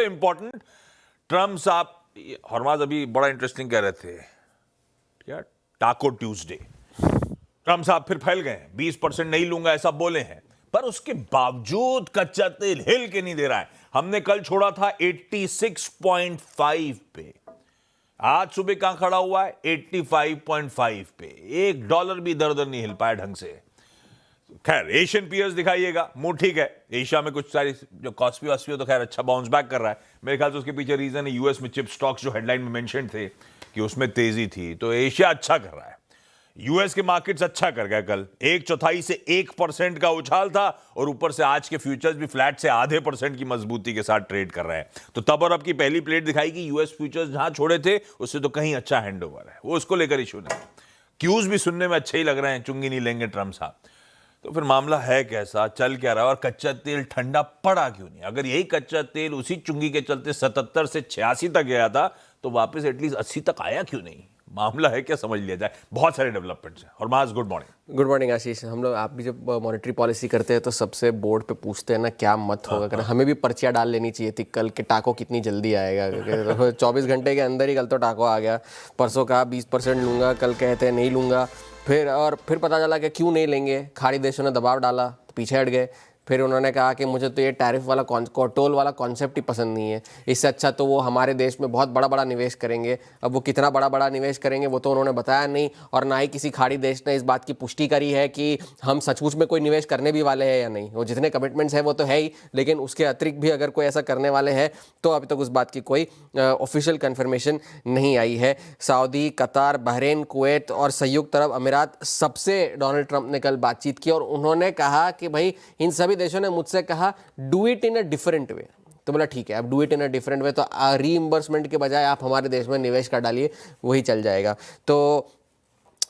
Important, Trump साहब, हरमाज अभी बड़ा इंटरेस्टिंग कह रहे थे, क्या टाको ट्यूसडे, ट्रम्प साहब फिर फैल गए, 20% नहीं लूंगा ऐसा बोले हैं, पर उसके बावजूद कच्चा तेल हिल के नहीं दे रहा है। हमने कल छोड़ा था 86.5 पे, आज सुबह कहां खड़ा हुआ है? 85.5 पे। $1 भी इधर उधर नहीं हिल पाया ढंग से। खैर एशियन पीयर्स दिखाइएगा, मूड ठीक है। एशिया में कुछ सारी जो कॉस्पी वॉस्पी हो तो खैर अच्छा बाउंस बैक कर रहा है। मेरे ख्याल से उसके पीछे रीजन है यूएस में चिप स्टॉक्स जो हेडलाइन में मेंशन थे कि उसमें तेजी थी, तो एशिया अच्छा कर रहा है। यूएस के मार्केट्स अच्छा कर गए कल, 1/4 से 1% का उछाल था और ऊपर से आज के फ्यूचर्स भी फ्लैट से आधे % की मजबूती के साथ ट्रेड कर रहे हैं। तो तब और अब की पहली प्लेट दिखाई कि यूएस फ्यूचर्स जहां छोड़े थे उससे तो कहीं अच्छा हैंडओवर है, वो उसको लेकर इशू नहीं। क्यूज भी सुनने में अच्छे ही लग रहे हैं, चुंगी नहीं लेंगे ट्रम्प साहब। तो फिर मामला है कैसा, चल क्या रहा है और कच्चा तेल ठंडा पड़ा क्यों नहीं? अगर यही कच्चा तेल उसी चुंगी के चलते 77 से 86 तक गया था तो वापस एटलीस्ट 80 तक आया क्यों नहीं? मामला है क्या, समझ लिया जाए। बहुत सारे डेवलपमेंट्स हैं। और माज, गुड मॉर्निंग। गुड मॉर्निंग आशीष। हम लोग, आप भी जब मॉनेटरी पॉलिसी करते हैं तो सबसे बोर्ड पे पूछते हैं ना क्या मत होगा करना। हमें भी पर्चियाँ डाल लेनी चाहिए थी कल के टाको कितनी जल्दी आएगा। 24 घंटे के अंदर ही कल तो टाको आ गया। परसों कहा 20% लूँगा, कल कहते हैं नहीं लूँगा, फिर पता चला कि क्यों नहीं लेंगे, खाड़ी देशों ने दबाव डाला तो पीछे हट गए। फिर उन्होंने कहा कि मुझे तो ये टैरिफ वाला टोल वाला कॉन्सेप्ट ही पसंद नहीं है, इससे अच्छा तो वो हमारे देश में बहुत बड़ा बड़ा निवेश करेंगे। अब वो कितना बड़ा बड़ा निवेश करेंगे वो तो उन्होंने बताया नहीं, और ना ही किसी खाड़ी देश ने इस बात की पुष्टि करी है कि हम सचमुच में कोई निवेश करने भी वाले हैं या नहीं। वो जितने कमिटमेंट्स हैं वो तो है ही, लेकिन उसके अतिरिक्त भी अगर कोई ऐसा करने वाले हैं तो अभी तक उस बात की कोई ऑफिशियल कन्फर्मेशन नहीं आई है। सऊदी, कतार, बहरीन, कुवैत और संयुक्त अरब अमीरात, सबसे डोनाल्ड ट्रंप ने कल बातचीत की और उन्होंने कहा कि भाई इन सभी देशों ने मुझसे कहा do it in a different way. तो बोला ठीक है, अब do it in a different way, तो रीइंबर्समेंट के बजाय आप हमारे देश में निवेश कर डालिए, वही चल जाएगा। तो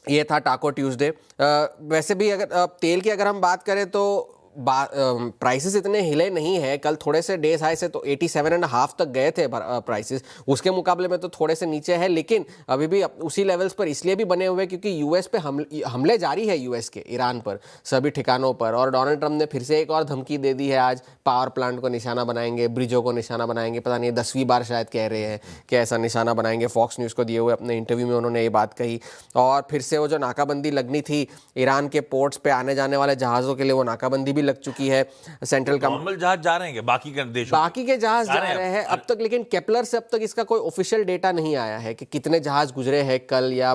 ये था टाको ट्यूसडे। वैसे भी अगर तेल की अगर हम बात करें तो प्राइसेस इतने हिले नहीं है। कल थोड़े से डेज हाई से तो 87.5 तक गए थे प्राइसेस, उसके मुकाबले में तो थोड़े से नीचे है, लेकिन अभी भी उसी लेवल्स पर इसलिए भी बने हुए क्योंकि यूएस पे हमले जारी है, यूएस के ईरान पर सभी ठिकानों पर। और डोनाल्ड ट्रंप ने फिर से एक और धमकी दे दी है, आज पावर प्लांट को निशाना बनाएंगे, ब्रिजों को निशाना बनाएंगे, पता नहीं 10वीं बार शायद कह रहे हैं कि ऐसा निशाना बनाएंगे। फॉक्स न्यूज़ को दिए हुए अपने इंटरव्यू में उन्होंने ये बात कही। और फिर से वो जो नाकाबंदी लगनी थी ईरान के पोर्ट्स पे आने जाने वाले जहाज़ों के लिए, वो नाकाबंदी भी लग चुकी है। सेंट्रल नॉर्मल जहाज जा रहे हैं, बाकी के देशों बाकी के जहाज जा रहे हैं अब तक, लेकिन केपलर से अब तक इसका कोई ऑफिशियल डेटा नहीं आया है कि कितने जहाज गुजरे हैं कल या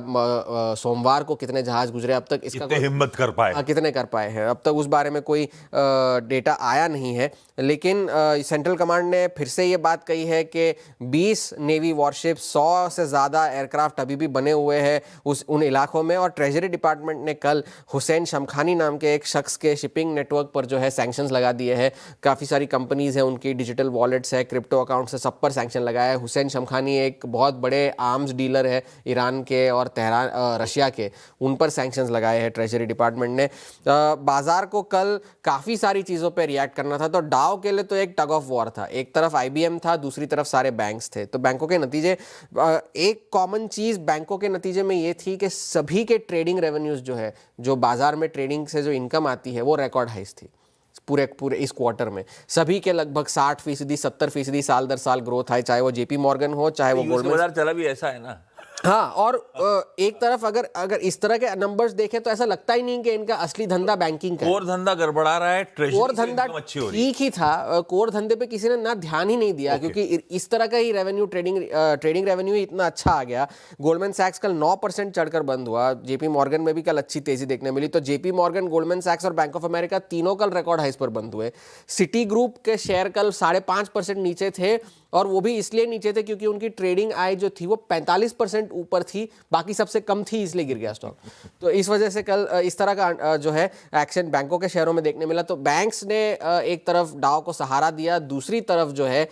सोमवार को कितने जहाज गुजरे। अब तक इसका कितने हिम्मत कर पाए, कितने कर पाए हैं, अब तक उस बारे में कोई डेटा आया नहीं है। लेकिन सेंट्रल कमांड ने फिर से ये बात कही है कि 20 नेवी वॉरशिप, 100 से ज़्यादा एयरक्राफ्ट अभी भी बने हुए हैं उन इलाकों में। और ट्रेजरी डिपार्टमेंट ने कल हुसैन शमखानी नाम के एक शख्स के शिपिंग नेटवर्क पर जो है सैंक्शंस लगा दिए हैं। काफ़ी सारी कंपनीज हैं, उनकी डिजिटल वॉलेट्स है, क्रिप्टो अकाउंट्स है, सब पर सैंक्शन लगाया है। हुसैन शमखानी एक बहुत बड़े आर्म्स डीलर है ईरान के और तेहरान रशिया के, उन पर सैंक्शंस लगाए हैं ट्रेजरी डिपार्टमेंट ने। बाजार को कल काफ़ी सारी चीज़ों पर रिएक्ट करना था, तो डाउ के लिए तो एक टग ऑफ वॉर था। एक तरफ IBM था, दूसरी तरफ सारे बैंक्स थे। तो बैंकों के नतीजे, एक कॉमन चीज़ बैंकों के नतीजे में ये थी कि सभी के ट्रेडिंग रेवेन्यूज़ जो है, जो बाजार में ट्रेडिंग से जो इनकम आती है, वो रिकॉर्ड हाइस थी पूरे इस क्वार्टर में। सभी के लगभग 60%, 70% साल दर साल ग्रोथ है, चाहे वो JP मॉर्गन हो, चाहे वो गोल्डमैन। बाजार चला भी ऐसा है ना। हाँ, और एक तरफ अगर इस तरह के नंबर्स देखें तो ऐसा लगता ही नहीं कि इनका असली धंधा बैंकिंग का है। कोर धंधा गड़बड़ा रहा है, कोर धंधा ठीक ही था, कोर धंधे पे किसी ने ना ध्यान ही नहीं दिया क्योंकि इस तरह का ही रेवेन्यू, ट्रेडिंग रेवेन्यू इतना अच्छा आ गया। गोल्डमैन सैक्स कल 9% चढ़कर बंद हुआ। JP मॉर्गन में भी कल अच्छी तेजी देखने मिली। तो JP मॉर्गन, गोल्डमैन सैक्स और बैंक ऑफ अमेरिका तीनों कल रिकॉर्ड हाइस पर बंद हुए। सिटी ग्रुप के शेयर कल 5.5% नीचे थे, और वो भी इसलिए नीचे थे क्योंकि उनकी ट्रेडिंग आय जो थी वो 45% ऊपर थी, बाकी सबसे कम थी, इसलिए गिर गया स्टॉक। तो इस वजह से कल इस तरह का जो है एक्शन बैंकों के शेयरों में देखने मिला। तो बैंक्स ने एक तरफ डाउ को सहारा दिया, दूसरी तरफ जो है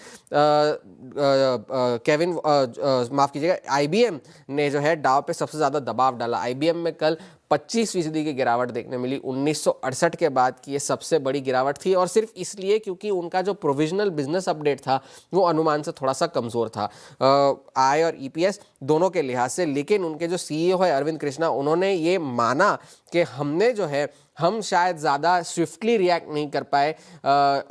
माफ कीजिएगा, IBM ने जो है डाउ पे सबसे ज़्यादा दबाव डाला। IBM में कल 25% की गिरावट देखने मिली। 1968 के बाद की ये सबसे बड़ी गिरावट थी, और सिर्फ इसलिए क्योंकि उनका जो प्रोविजनल बिजनेस अपडेट था वो अनुमान से थोड़ा सा कमज़ोर था, आय और EPS दोनों के लिहाज से। लेकिन उनके जो CEO है अरविंद कृष्णा, उन्होंने ये माना कि हमने जो है हम शायद ज़्यादा स्विफ्टली रिएक्ट नहीं कर पाए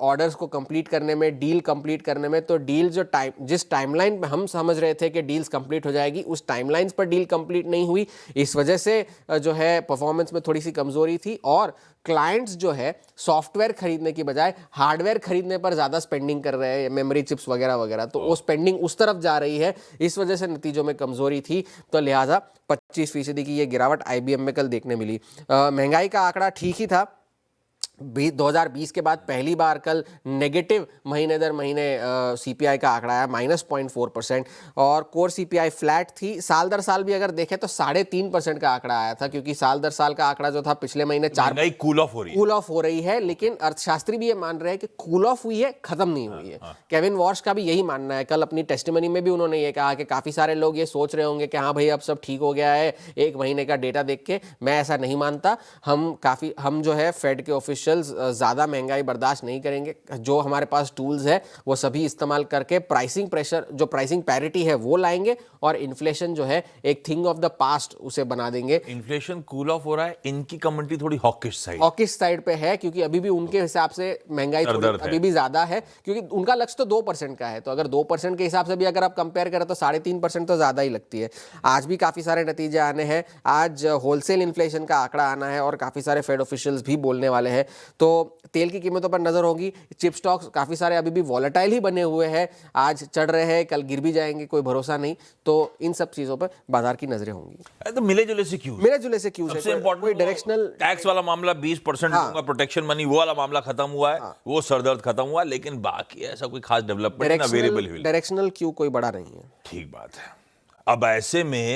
ऑर्डर्स को कंप्लीट करने में, डील कंप्लीट करने में। तो डील जिस टाइमलाइन पे हम समझ रहे थे कि डील्स कंप्लीट हो जाएगी, उस टाइमलाइंस पर डील कंप्लीट नहीं हुई। इस वजह से जो है परफॉर्मेंस में थोड़ी सी कमजोरी थी, और क्लाइंट्स जो है सॉफ्टवेयर खरीदने की बजाय हार्डवेयर खरीदने पर ज़्यादा स्पेंडिंग कर रहे हैं, मेमोरी चिप्स वगैरह वगैरह, तो वो स्पेंडिंग उस तरफ जा रही है। इस वजह से नतीजों में कमजोरी थी, तो लिहाजा 25% की ये गिरावट IBM में कल देखने मिली। महंगाई का आंकड़ा ठीक ही था। 2020 के बाद पहली बार कल नेगेटिव महीने दर महीने CPI का आंकड़ा आया -0.4%, और कोर CPI फ्लैट थी। साल दर साल भी अगर देखें तो 3.5% का आंकड़ा आया था, क्योंकि साल दर साल का आंकड़ा जो था पिछले महीने 4 कूल ऑफ हो रही है। लेकिन अर्थशास्त्री भी ये मान रहे हैं कि कूल ऑफ हुई है, खत्म नहीं हुई है। केविन वॉश का भी यही मानना है। कल अपनी टेस्टिमनी में भी उन्होंने ये कहा कि काफी सारे लोग ये सोच रहे होंगे कि हाँ भाई अब सब ठीक हो गया है एक महीने का डेटा देख के। मैं ऐसा नहीं मानता। हम जो है फेड के ऑफिशियल ज़्यादा महंगाई बर्दाश्त नहीं करेंगे। जो हमारे पास टूल्स है वो सभी इस्तेमाल करके प्राइसिंग प्रेशर, जो प्राइसिंग पैरिटी है वो लाएंगे, और इन्फ्लेशन जो है एक थिंग ऑफ द पास्ट उसे बना देंगे। इन्फ्लेशन कूल ऑफ हो रहा है, इनकी कमेंट्री थोड़ी हॉकिश साइड पे है, क्योंकि अभी भी उनके हिसाब से महंगाई अभी भी ज्यादा है, क्योंकि उनका लक्ष्य तो 2% का है। तो अगर 2% के हिसाब से भी अगर आप कंपेयर करें तो 3.5% तो ज्यादा ही लगती है। आज भी काफी सारे नतीजे आने हैं। आज होलसेल इन्फ्लेशन का आंकड़ा आना है, और काफी सारे फेड ऑफिशियल्स भी बोलने वाले हैं। तो तेल की कीमतों पर नजर होगी। चिप स्टॉक्स काफी सारे अभी भी वॉलेटाइल ही बने हुए हैं। आज चढ़ रहे हैं, कल गिर भी जाएंगे, कोई भरोसा नहीं। तो इन सब चीजों पर बाजार की नजरें होंगी। तो मिले जुले से क्यों सबसे इंपॉर्टेंट कोई डायरेक्शनल टैक्स वाला मामला 20% दूंगा, प्रोटेक्शन मनी, वो वाला मामला खत्म हुआ है, वो सरदर्द खत्म हुआ, लेकिन बाकी ऐसा कोई खास डेवलपमेंट ना वेरिएबल डायरेक्शनल क्यों कोई बड़ा नहीं है। ठीक बात है। अब ऐसे में